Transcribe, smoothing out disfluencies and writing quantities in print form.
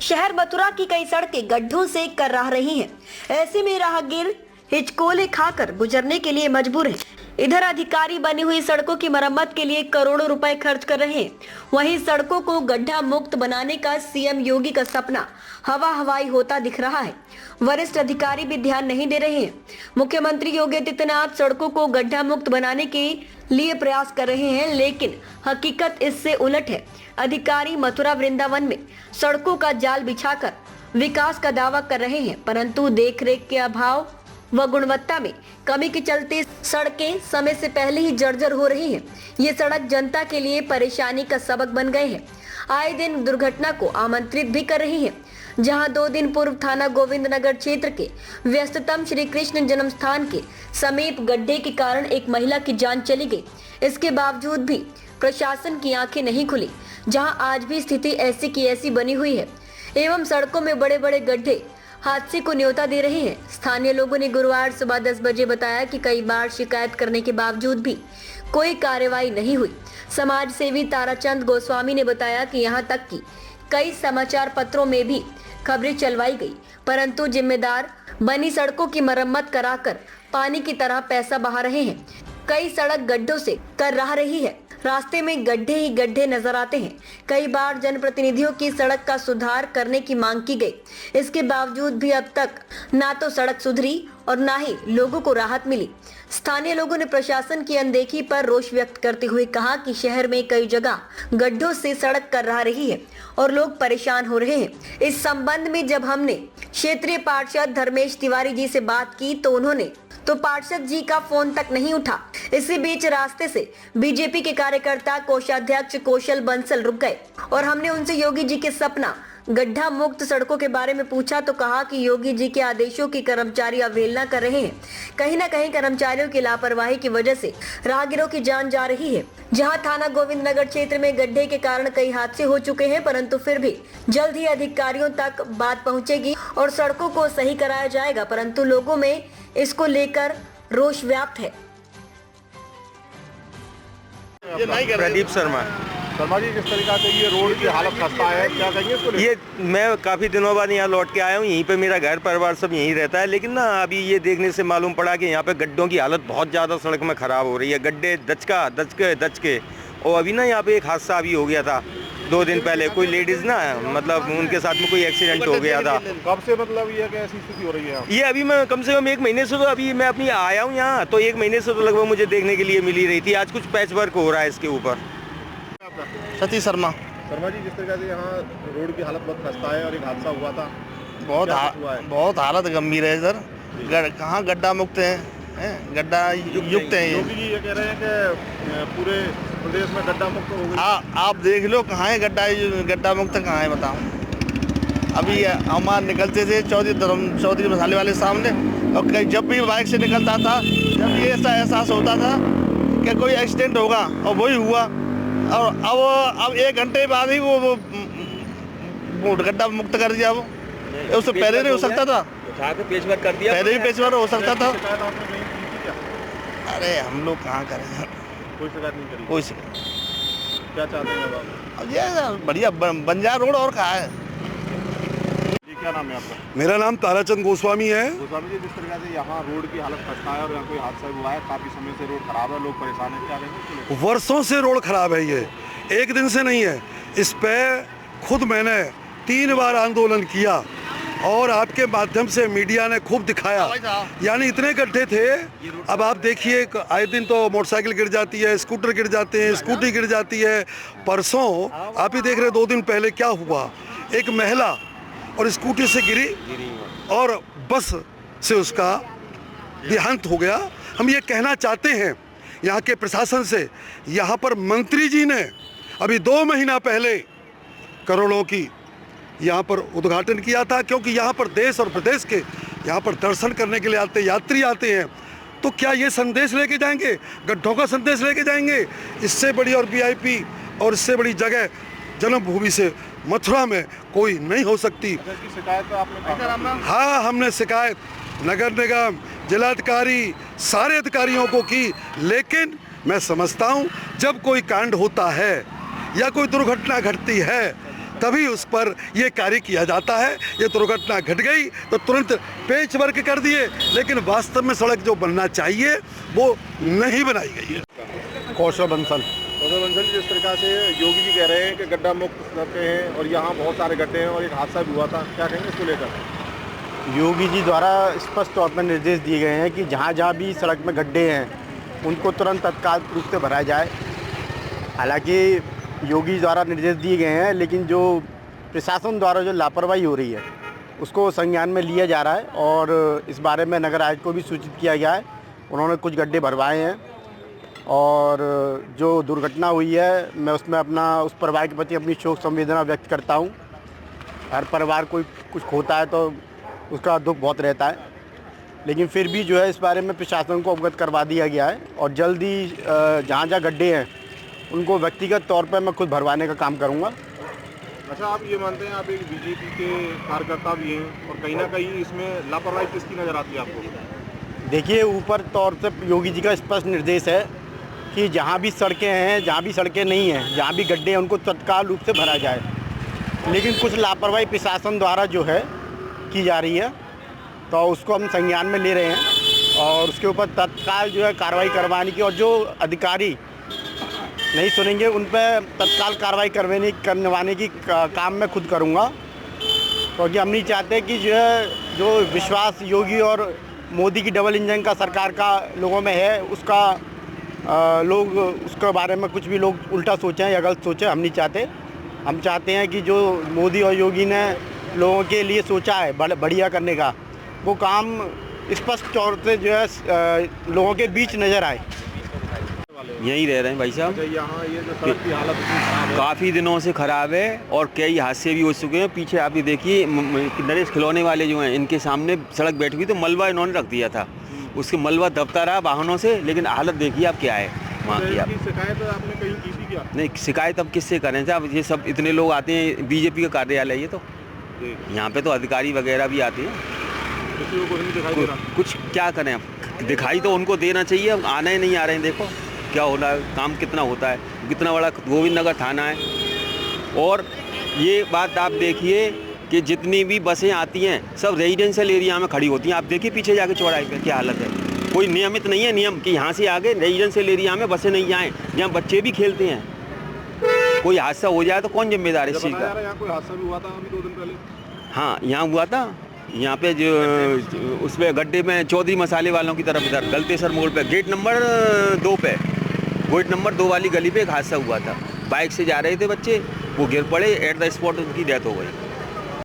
शहर मथुरा की कई सड़कें गड्ढों से कराह रही हैं। ऐसे में राहगीर हिचकोले खाकर गुजरने के लिए मजबूर हैं। इधर अधिकारी बनी हुई सड़कों की मरम्मत के लिए करोड़ों रुपए खर्च कर रहे हैं। वहीं सड़कों को गड्ढा मुक्त बनाने का सीएम योगी का सपना हवा हवाई होता दिख रहा है। वरिष्ठ अधिकारी भी ध्यान नहीं दे रहे हैं। मुख्यमंत्री योगी आदित्यनाथ सड़कों को गड्ढा मुक्त बनाने के लिए प्रयास कर रहे हैं, लेकिन हकीकत इससे उलट है। अधिकारी मथुरा वृंदावन में सड़कों का जाल बिछाकर विकास का दावा कर रहे हैं, परंतु देखरेख के अभाव व गुणवत्ता में कमी के चलते सड़कें समय से पहले ही जर्जर हो रही हैं। ये सड़क जनता के लिए परेशानी का सबक बन गए हैं। आए दिन दुर्घटना को आमंत्रित भी कर रही है। जहां 2 दिन पूर्व थाना गोविंद नगर क्षेत्र के व्यस्ततम श्री कृष्ण जन्म स्थान के समीप गड्ढे के कारण एक महिला की जान चली गई। इसके बावजूद भी प्रशासन की आंखें नहीं खुली, जहां आज भी स्थिति ऐसी की ऐसी बनी हुई है एवं सड़कों में बड़े बड़े गड्ढे हादसे को न्योता दे रहे हैं। स्थानीय लोगों ने गुरुवार सुबह 10 बजे बताया कि कई बार शिकायत करने के बावजूद भी कोई कार्रवाई नहीं हुई। समाज सेवी ताराचंद गोस्वामी ने बताया कि यहां तक कि कई समाचार पत्रों में भी खबरें चलवाई गई, परंतु जिम्मेदार बनी सड़कों की मरम्मत कराकर पानी की तरह पैसा बहा रहे हैं। कई सड़क गड्ढों से कराह रही है। रास्ते में गड्ढे ही गड्ढे नजर आते हैं। कई बार जनप्रतिनिधियों की सड़क का सुधार करने की मांग की गई। इसके बावजूद भी अब तक ना तो सड़क सुधरी और ना ही लोगों को राहत मिली। स्थानीय लोगों ने प्रशासन की अनदेखी पर रोष व्यक्त करते हुए कहा कि शहर में कई जगह गड्ढों से सड़क कराह रही है और लोग परेशान हो रहे हैं। इस संबंध में जब हमने क्षेत्रीय पार्षद धर्मेश तिवारी जी से बात की तो पार्षद जी का फोन तक नहीं उठा। इसी बीच रास्ते से बीजेपी के कार्यकर्ता कोषाध्यक्ष कौशल बंसल रुक गए और हमने उनसे योगी जी के सपना गड्ढा मुक्त सड़कों के बारे में पूछा तो कहा कि योगी जी के आदेशों की कर्मचारी अवहेलना कर रहे हैं। कहीं न कहीं कर्मचारियों की लापरवाही की वजह से राहगीरों की जान जा रही है। जहां थाना गोविंद नगर क्षेत्र में गड्ढे के कारण कई हादसे हो चुके हैं, परंतु फिर भी जल्द ही अधिकारियों तक बात पहुंचेगी और सड़कों को सही कराया जाएगा, परंतु लोगों में इसको लेकर रोष व्याप्त है। प्रदीप शर्मा जी, किस तरीका से ये रोड की हालत खस्ता है, क्या कहेंगे इसको? ये मैं काफ़ी दिनों बाद यहाँ लौट के आया हूँ। यहीं पे मेरा घर परिवार सब यहीं रहता है, लेकिन ना अभी ये देखने से मालूम पड़ा कि यहाँ पे गड्ढों की हालत बहुत ज़्यादा सड़क में ख़राब हो रही है। गड्ढे दच के और अभी ना यहाँ पे एक हादसा अभी हो गया था 2 दिन पहले। कोई लेडीज़ ना मतलब उनके साथ में कोई एक्सीडेंट हो गया था। कब से मतलब ये कैसी स्थिति हो रही है? ये अभी मैं कम से कम 1 महीने से तो अभी मैं अपनी आया हूँ यहाँ, तो 1 महीने से तो लगभग मुझे देखने के लिए मिल ही रही थी। आज कुछ पैच वर्क हो रहा है इसके ऊपर। सतीश शर्मा जी, जिस तरीके से यहाँ रोड की हालत बहुत खस्ता है और एक हादसा हुआ था, बहुत हालत गंभीर है सर। कहाँ गड्ढा मुक्त है, गड्ढा युक्त है। योगी जी ये कह रहे हैं कि पूरे प्रदेश में गड्ढा मुक्त हो गई। आप देख लो कहाँ है गड्ढा मुक्त, कहाँ है बताओ। अभी हमारे निकलते थे चौधरी मसाले वाले सामने, और जब भी बाइक से निकलता था, जब ये ऐसा एहसास होता था कि कोई एक्सीडेंट होगा, और वही हुआ। और अब 1 घंटे बाद ही वो गड्ढा मुक्त कर दिया। वो उससे पहले नहीं हो सकता था, पेचवर्क कर दिया, पहले भी पेचवर्क हो सकता था। आपने नहीं की क्या? अरे हम लोग कहाँ करें, कोई शिकायत नहीं करी? कोई शिकायत। क्या चाहते हैं अब? अब ये बढ़िया बन जाए रोड, और कहाँ है। क्या नाम है आपका? मेरा नाम ताराचंद गोस्वामी है। गोस्वामी जी, जिस तरीके से यहाँ रोड की हालत खस्ता है और यहाँ कोई हादसा हुआ है, काफ़ी समय से रोड खराब है, लोग परेशान हैं, क्या कहेंगे? वर्षों से रोड खराब है, ये एक दिन से नहीं है। इस पे खुद मैंने 3 बार आंदोलन किया और आपके माध्यम से मीडिया ने खूब दिखाया। यानी इतने गड्ढे थे। अब आप देखिए, आए दिन तो मोटरसाइकिल गिर जाती है, स्कूटर गिर जाते हैं, स्कूटी गिर जाती है। परसों आप ही देख रहे 2 दिन पहले क्या हुआ, एक महिला और स्कूटी से गिरी और बस से उसका देहांत हो गया। हम ये कहना चाहते हैं यहाँ के प्रशासन से, यहाँ पर मंत्री जी ने अभी 2 महीना पहले करोड़ों की यहाँ पर उद्घाटन किया था, क्योंकि यहाँ पर देश और प्रदेश के यहाँ पर दर्शन करने के लिए यात्री आते हैं। तो क्या ये संदेश लेके जाएंगे, गड्ढों का संदेश लेके जाएंगे? इससे बड़ी और VIP और इससे बड़ी जगह जन्मभूमि से मथुरा में कोई नहीं हो सकती। शिकायत आपने? हाँ, हमने शिकायत नगर निगम, जिलाधिकारी, सारे अधिकारियों को की, लेकिन मैं समझता हूँ जब कोई कांड होता है या कोई दुर्घटना घटती है तभी उस पर ये कार्य किया जाता है। ये दुर्घटना घट गई तो तुरंत पेच वर्क कर दिए, लेकिन वास्तव में सड़क जो बनना चाहिए वो नहीं बनाई गई है। कौशल बंसल। तो बंसल, जिस प्रकार से योगी जी कह रहे हैं कि गड्ढा मुक्त सड़कें हैं और यहाँ बहुत सारे गड्ढे हैं और एक हादसा भी हुआ था, क्या कहेंगे इसको लेकर? योगी जी द्वारा स्पष्ट तौर पर निर्देश दिए गए हैं कि जहाँ जहाँ भी सड़क में गड्ढे हैं उनको तुरंत तत्काल रूप से भराया जाए। हालांकि योगी जी द्वारा निर्देश दिए गए हैं, लेकिन जो प्रशासन द्वारा जो लापरवाही हो रही है उसको संज्ञान में लिया जा रहा है और इस बारे में नगर आयुक्त को भी सूचित किया गया है। उन्होंने कुछ गड्ढे भरवाए हैं और जो दुर्घटना हुई है मैं उसमें उस परिवार के प्रति अपनी शोक संवेदना व्यक्त करता हूँ। हर परिवार कोई कुछ खोता है तो उसका दुख बहुत रहता है, लेकिन फिर भी जो है इस बारे में प्रशासन को अवगत करवा दिया गया है और जल्द ही जहाँ जहाँ गड्ढे हैं उनको व्यक्तिगत तौर पर मैं खुद भरवाने का काम करूँगा। अच्छा, आप ये मानते हैं, आप एक बीजेपी के कार्यकर्ता भी हैं और कहीं ना कहीं इसमें लापरवाही किसकी नज़र आती है आपको? देखिए, ऊपर तौर से योगी जी का स्पष्ट निर्देश है कि जहाँ भी सड़कें हैं, जहाँ भी सड़कें नहीं हैं, जहाँ भी गड्ढे हैं उनको तत्काल रूप से भरा जाए, लेकिन कुछ लापरवाही प्रशासन द्वारा जो है की जा रही है तो उसको हम संज्ञान में ले रहे हैं और उसके ऊपर तत्काल जो है कार्रवाई करवाने की, और जो अधिकारी नहीं सुनेंगे उन पर तत्काल कार्रवाई करवाने की काम मैं खुद करूँगा, क्योंकि हम नहीं चाहते कि जो विश्वास योगी और मोदी की डबल इंजन का सरकार का लोगों में है उसका लोग उसके बारे में कुछ भी लोग उल्टा सोचें या गलत सोचें। हम नहीं चाहते। हम चाहते हैं कि जो मोदी और योगी ने लोगों के लिए सोचा है बढ़िया करने का, वो काम स्पष्ट तौर से जो है लोगों के बीच नज़र आए। यहीं रह रहे हैं भाई साहब। यहाँ ये जो सड़क की हालत खराब है, काफ़ी दिनों से ख़राब है और कई हादसे भी हो चुके हैं। पीछे आप ये देखिए, नरेश खिलौने वाले जो हैं इनके सामने सड़क बैठी हुई तो मलबा इन्होंने रख दिया था, उसके मलबा दबता रहा वाहनों से, लेकिन हालत देखिए आप क्या है वहाँ की। आप शिकायत आपने कहीं की थी क्या? नहीं, शिकायत अब किससे करें साहब? ये सब इतने लोग आते हैं, बीजेपी का कार्यालय ये तो, यहाँ पे तो अधिकारी वगैरह भी आते हैं। किसी को कुछ नहीं दिखाई दे रहा। कुछ क्या करें अब? दिखाई तो उनको देना चाहिए, अब आना ही नहीं आ रहे हैं। देखो क्या हो रहा है, काम कितना होता है, कितना बड़ा गोविंद नगर थाना है। और ये बात आप देखिए कि जितनी भी बसें आती हैं सब रेजिडेंशियल एरिया में खड़ी होती हैं। आप देखिए पीछे जाके चौराहे पे क्या हालत है। कोई नियमित नहीं है नियम कि यहाँ से आगे रेजिडेंशियल एरिया में बसें नहीं जाएँ, जहाँ बच्चे भी खेलते हैं। कोई हादसा हो जाए तो कौन जिम्मेदार है इस चीज़ का? यहाँ कोई हादसा भी हुआ था अभी 2 दिन पहले। हाँ, यहाँ हुआ था, यहाँ पे जो उसमें गड्ढे में चौधरी मसाले वालों की तरफ इधर गलतेसर मोड़ पे गेट नंबर 2 वाली गली पे एक हादसा हुआ था। बाइक से जा रहे थे बच्चे, वो गिर पड़े, एट द स्पॉट उनकी डेथ हो गई।